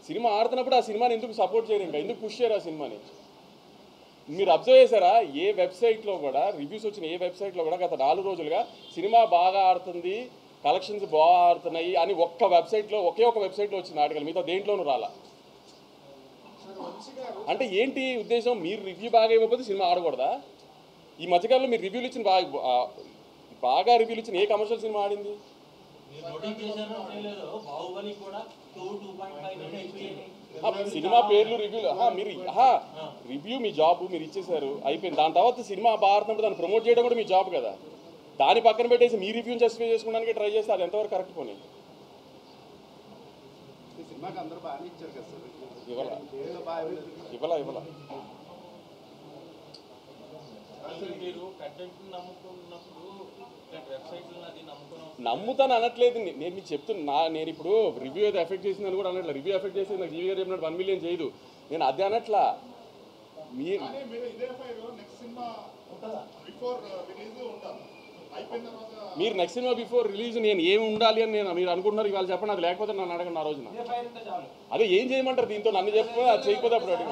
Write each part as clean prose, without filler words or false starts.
Cinema ఆడుతున్నప్పుడు ఆ సినిమాని ఎందుకు సపోర్ట్ చేయరు, ఇంకా ఎందుకు పుష్ చేయరు ఆ సినిమాని? మీరు అబ్జర్వ్ చేశారా? ఏ వెబ్సైట్లో కూడా రివ్యూస్ వచ్చిన ఏ వెబ్సైట్లో కూడా గత 4 రోజులుగా సినిమా బాగా ఆడుతుంది, కలెక్షన్స్ బాగా ఆడుతున్నాయి అని ఒకే ఒక వెబ్సైట్లో వచ్చింది ఆర్టికల్, మిగతా దేంట్లోనూ రాలా. అంటే ఏంటి ఉద్దేశం? మీరు రివ్యూ బాగా ఇవ్వకపోతే సినిమా ఆడకూడదా? ఈ మధ్యకాలంలో మీరు రివ్యూలు ఇచ్చిన బాగా రివ్యూలు ఇచ్చిన ఏ కమర్షియల్ సినిమా ఆడింది? సినిమా పేర్లు రివ్యూలు మీరు రివ్యూ మీ జాబ్, మీరు ఇచ్చేసారు, అయిపోయింది. దాని తర్వాత సినిమా బాగా ఆడుతున్నప్పుడు దాన్ని ప్రమోట్ చేయడం కూడా మీ జాబ్ కదా. దాని పక్కన పెట్టేసి మీ రివ్యూని జస్టిఫై చేసుకోవడానికి ట్రై చేస్తే అది ఎంతవరకు కరెక్ట్ పోనీ? ఇవ్వాల నమ్ముతాను అనట్లేదు నేను, మీకు చెప్తున్నా. నేను ఇప్పుడు రివ్యూ అయితే ఎఫెక్ట్ చేసిందని కూడా అనట్లేదు. రివ్యూ ఎఫెక్ట్ చేసి నాకు జీవి గారు చెప్పినట్టు 1 మిలియన్ చేయదు, నేను అదే అనట్లా. మీరు నెక్స్ట్ సినిమా బిఫోర్ రిలీజ్ నేను ఏమి ఉండాలి అని మీరు అనుకుంటున్నారు ఇవాళ చెప్పండి. అది లేకపోతే నన్ను అడగండి ఆ రోజున. అదే ఏం చేయమంటారు దీంతో? నన్ను చెప్పి అది చేయకపోతే అప్పుడు అడిగి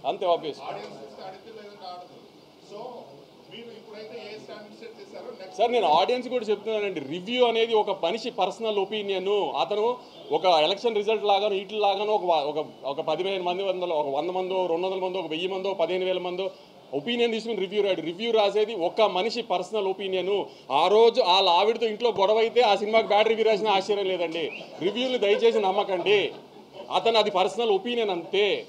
అంతే ఆబ్వియస్. సార్ నేను ఆడియన్స్ కూడా చెప్తున్నానండి, రివ్యూ అనేది ఒక మనిషి పర్సనల్ ఒపీనియన్. అతను ఒక ఎలక్షన్ రిజల్ట్ లాగాను వీటిలాగాను ఒక 15 మంది, 100 మందో, 200 మందో, 1000 మందో, 15,000 మందో ఒపీనియన్ తీసుకుని రివ్యూ రాసేది ఒక మనిషి పర్సనల్ ఒపీనియన్. ఆ రోజు వాళ్ళ ఆవిడతో ఇంట్లో గొడవ అయితే ఆ సినిమాకి బ్యాడ్ రివ్యూ రాసిన ఆశ్చర్యం లేదండి. రివ్యూలు దయచేసి నమ్మకండి, అతను అది పర్సనల్ ఒపీనియన్ అంతే.